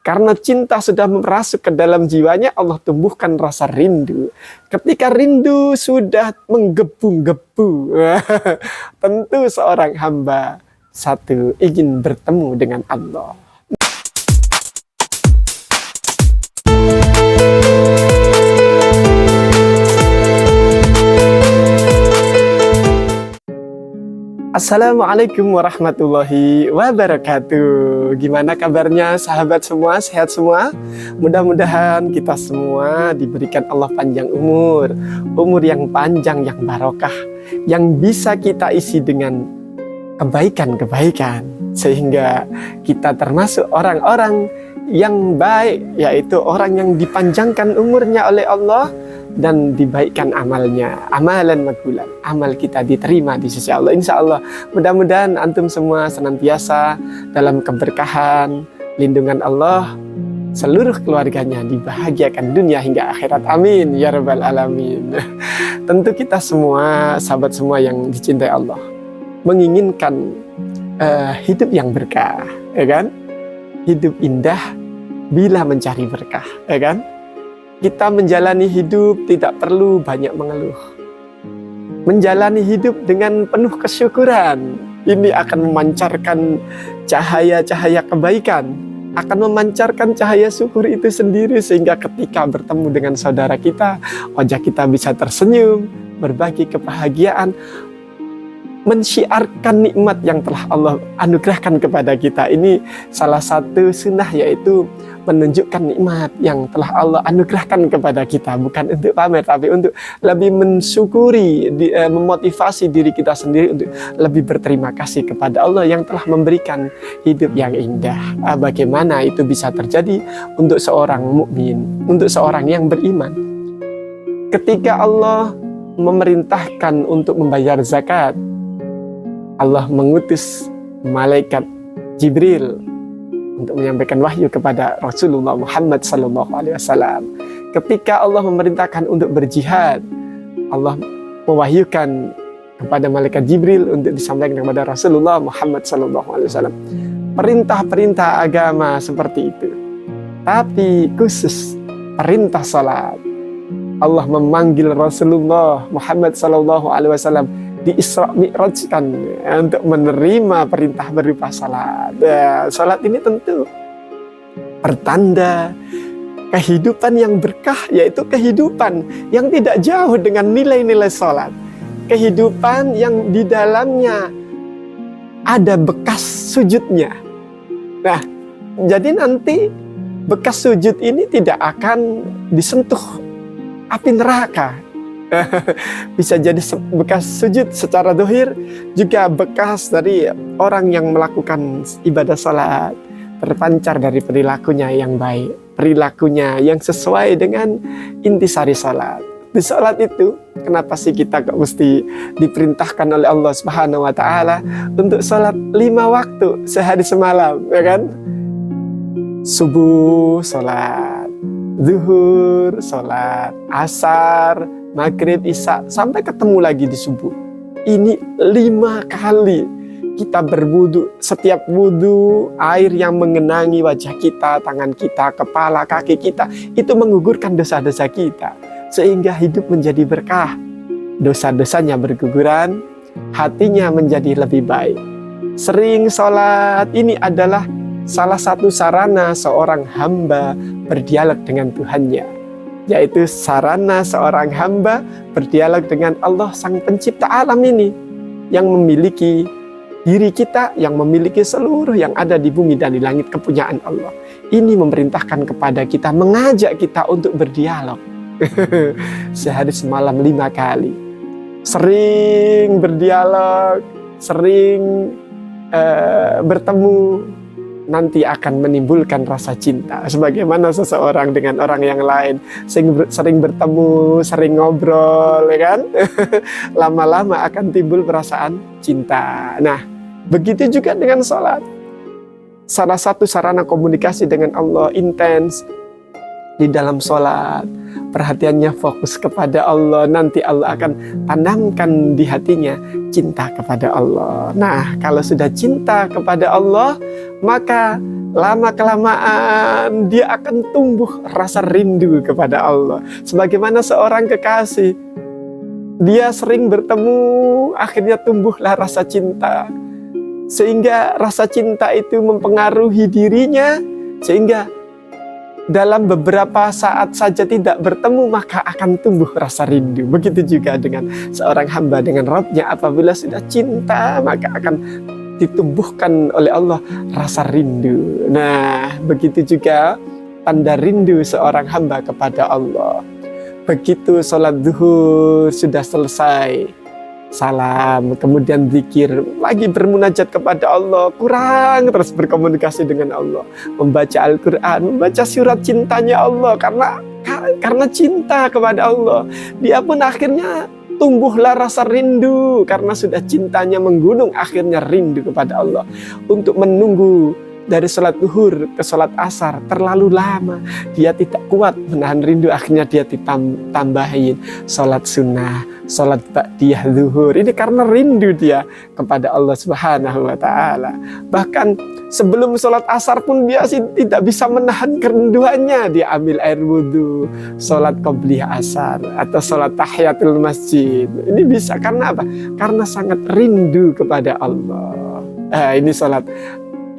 Karena cinta sudah merasuk ke dalam jiwanya, Allah tumbuhkan rasa rindu. Ketika rindu sudah menggebu-gebu, tentu seorang hamba satu ingin bertemu dengan Allah. Assalamualaikum warahmatullahi wabarakatuh. Gimana kabarnya sahabat semua? Sehat semua? Mudah-mudahan kita semua diberikan Allah panjang umur. Umur yang panjang, yang barokah, yang bisa kita isi dengan kebaikan-kebaikan, sehingga kita termasuk orang-orang yang baik, yaitu orang yang dipanjangkan umurnya oleh Allah dan dibaikkan amalnya, amalan makbulan, amal kita diterima di sisi Allah. Insya Allah, mudah-mudahan antum semua senantiasa dalam keberkahan, lindungan Allah, seluruh keluarganya dibahagiakan dunia hingga akhirat. Amin ya rabbal alamin. Tentu kita semua, sahabat semua yang dicintai Allah, menginginkan hidup yang berkah, ya kan? Hidup indah bila mencari berkah, ya kan? Kita menjalani hidup tidak perlu banyak mengeluh. Menjalani hidup dengan penuh kesyukuran. Ini akan memancarkan cahaya-cahaya kebaikan. Akan memancarkan cahaya syukur itu sendiri. Sehingga ketika bertemu dengan saudara kita, wajah kita bisa tersenyum, berbagi kebahagiaan, mensyiarkan nikmat yang telah Allah anugerahkan kepada kita. Ini salah satu sunnah, yaitu menunjukkan nikmat yang telah Allah anugerahkan kepada kita, bukan untuk pamer, tapi untuk lebih mensyukuri, memotivasi diri kita sendiri untuk lebih berterima kasih kepada Allah yang telah memberikan hidup yang indah. Bagaimana itu bisa terjadi untuk seorang mukmin, untuk seorang yang beriman? Ketika Allah memerintahkan untuk membayar zakat, Allah mengutus malaikat Jibril untuk menyampaikan wahyu kepada Rasulullah Muhammad SAW. Ketika Allah memerintahkan untuk berjihad, Allah mewahyukan kepada malaikat Jibril untuk disampaikan kepada Rasulullah Muhammad SAW. Perintah-perintah agama seperti itu. Tapi khusus perintah salat, Allah memanggil Rasulullah Muhammad SAW di Isra Mi'rajkan untuk menerima perintah berupa salat. Salat ini tentu pertanda kehidupan yang berkah, yaitu kehidupan yang tidak jauh dengan nilai-nilai salat. Kehidupan yang di dalamnya ada bekas sujudnya. Nah, jadi nanti bekas sujud ini tidak akan disentuh api neraka. Bisa jadi bekas sujud secara dohir, juga bekas dari orang yang melakukan ibadah salat terpancar dari perilakunya yang baik, perilakunya yang sesuai dengan intisari salat. Di salat itu, kenapa sih kita kok mesti diperintahkan oleh Allah Subhanahu wa Ta'ala untuk salat 5 waktu sehari semalam, ya kan? Subuh salat, zuhur salat, asar, maghrib, isya, sampai ketemu lagi di subuh. Ini 5 kali kita berwudu. Setiap wudu, air yang mengenangi wajah kita, tangan kita, kepala, kaki kita, itu menggugurkan dosa-dosa kita, sehingga hidup menjadi berkah. Dosa-dosanya berguguran, hatinya menjadi lebih baik. Sering sholat, ini adalah salah satu sarana seorang hamba berdialog dengan Tuhannya, yaitu sarana seorang hamba berdialog dengan Allah Sang Pencipta alam ini, yang memiliki diri kita, yang memiliki seluruh yang ada di bumi dan di langit, kepunyaan Allah. Ini memerintahkan kepada kita, mengajak kita untuk berdialog. Sehari semalam 5 kali. Sering berdialog, sering bertemu, nanti akan menimbulkan rasa cinta. Sebagaimana seseorang dengan orang yang lain sering bertemu, sering ngobrol, ya kan? Lama-lama akan timbul perasaan cinta. Nah, begitu juga dengan sholat. Salah satu sarana komunikasi dengan Allah intens, di dalam sholat, perhatiannya fokus kepada Allah, nanti Allah akan tanamkan di hatinya cinta kepada Allah. Nah, kalau sudah cinta kepada Allah, maka lama-kelamaan dia akan tumbuh rasa rindu kepada Allah. Sebagaimana seorang kekasih, dia sering bertemu, akhirnya tumbuhlah rasa cinta. Sehingga rasa cinta itu mempengaruhi dirinya, sehingga dalam beberapa saat saja tidak bertemu, maka akan tumbuh rasa rindu. Begitu juga dengan seorang hamba dengan Rabb-nya, apabila sudah cinta, maka akan ditumbuhkan oleh Allah rasa rindu. Nah, begitu juga tanda rindu seorang hamba kepada Allah. Begitu sholat zuhur sudah selesai, salam, kemudian zikir, lagi bermunajat kepada Allah, kurang terus berkomunikasi dengan Allah, membaca Al-Quran, membaca surat cintanya Allah, karena cinta kepada Allah, dia pun akhirnya tumbuhlah rasa rindu, karena sudah cintanya menggunung, akhirnya rindu kepada Allah. Untuk menunggu dari sholat zuhur ke sholat asar terlalu lama, dia tidak kuat menahan rindu, akhirnya dia ditambahin sholat sunnah, sholat ba'diyah zuhur. Ini karena rindu dia kepada Allah Subhanahu wa Ta'ala. Bahkan sebelum sholat asar pun dia tidak bisa menahan kerinduannya, dia ambil air wudhu, sholat qobliyah asar atau sholat tahiyatul masjid. Ini bisa karena apa? Karena sangat rindu kepada Allah. Ini sholat.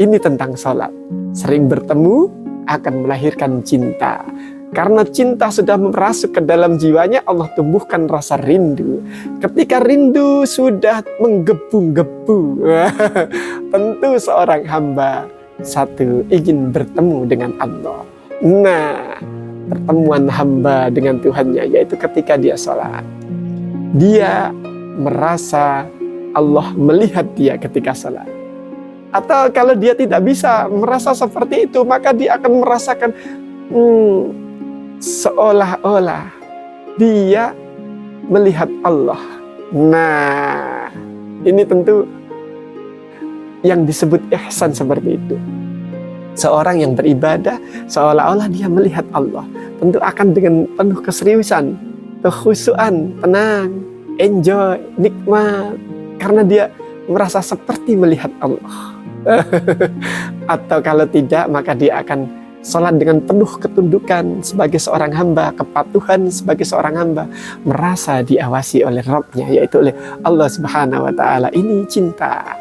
Ini tentang sholat. Sering bertemu akan melahirkan cinta. Karena cinta sudah merasuk ke dalam jiwanya, Allah tumbuhkan rasa rindu. Ketika rindu sudah menggebu-gebu, tentu seorang hamba satu ingin bertemu dengan Allah. Nah, pertemuan hamba dengan Tuhannya yaitu ketika dia sholat. Dia merasa Allah melihat dia ketika sholat. Atau kalau dia tidak bisa merasa seperti itu, maka dia akan merasakan seolah-olah dia melihat Allah. Nah, ini tentu yang disebut ihsan seperti itu. Seorang yang beribadah seolah-olah dia melihat Allah, tentu akan dengan penuh keseriusan, kekhusyuan, tenang, enjoy, nikmat, karena dia merasa seperti melihat Allah. Atau kalau tidak, maka dia akan sholat dengan penuh ketundukan sebagai seorang hamba, kepatuhan sebagai seorang hamba, merasa diawasi oleh Rabb-nya, yaitu oleh Allah Subhanahu wa Ta'ala. Ini cinta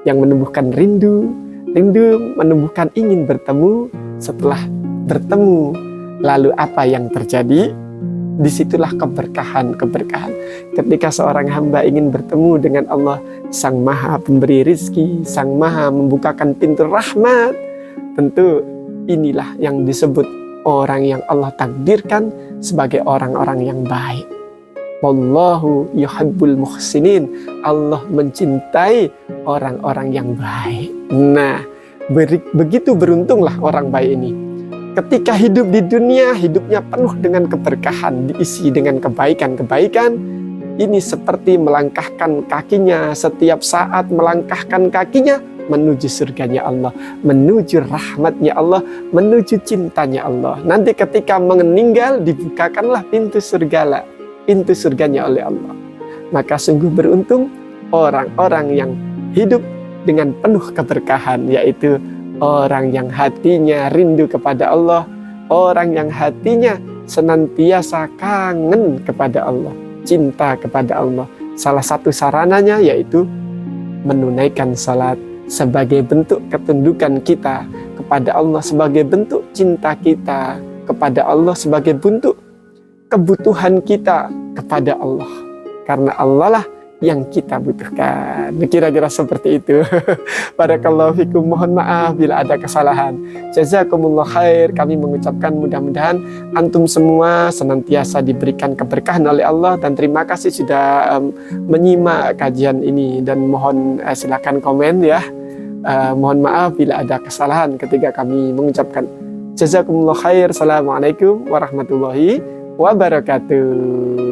yang menumbuhkan rindu menumbuhkan ingin bertemu. Setelah bertemu, lalu apa yang terjadi? Disitulah keberkahan. Ketika seorang hamba ingin bertemu dengan Allah, Sang Maha Pemberi Rizki, Sang Maha membukakan pintu rahmat, tentu inilah yang disebut orang yang Allah takdirkan sebagai orang-orang yang baik. Wallahu yuhibbul muhsinin. Allah mencintai orang-orang yang baik. Nah, begitu beruntunglah orang baik ini. Ketika hidup di dunia, hidupnya penuh dengan keberkahan, diisi dengan kebaikan-kebaikan. Ini seperti melangkahkan kakinya, setiap saat melangkahkan kakinya menuju surganya Allah, menuju rahmatnya Allah, menuju cintanya Allah. Nanti ketika meninggal, dibukakanlah pintu surganya oleh Allah. Maka sungguh beruntung orang-orang yang hidup dengan penuh keberkahan, yaitu orang yang hatinya rindu kepada Allah, orang yang hatinya senantiasa kangen kepada Allah, cinta kepada Allah. Salah satu sarananya yaitu menunaikan salat sebagai bentuk ketundukan kita kepada Allah, sebagai bentuk cinta kita kepada Allah, sebagai bentuk kebutuhan kita kepada Allah. Karena Allah lah yang kita butuhkan. Kira-kira seperti itu. Barakallahu fikum. Mohon maaf bila ada kesalahan. Jazakumullah khair. Kami mengucapkan mudah-mudahan antum semua senantiasa diberikan keberkahan oleh Allah, dan terima kasih sudah menyimak kajian ini, dan mohon silakan komen ya. Mohon maaf bila ada kesalahan ketika kami mengucapkan. Jazakumullah khair. Assalamualaikum warahmatullahi wabarakatuh.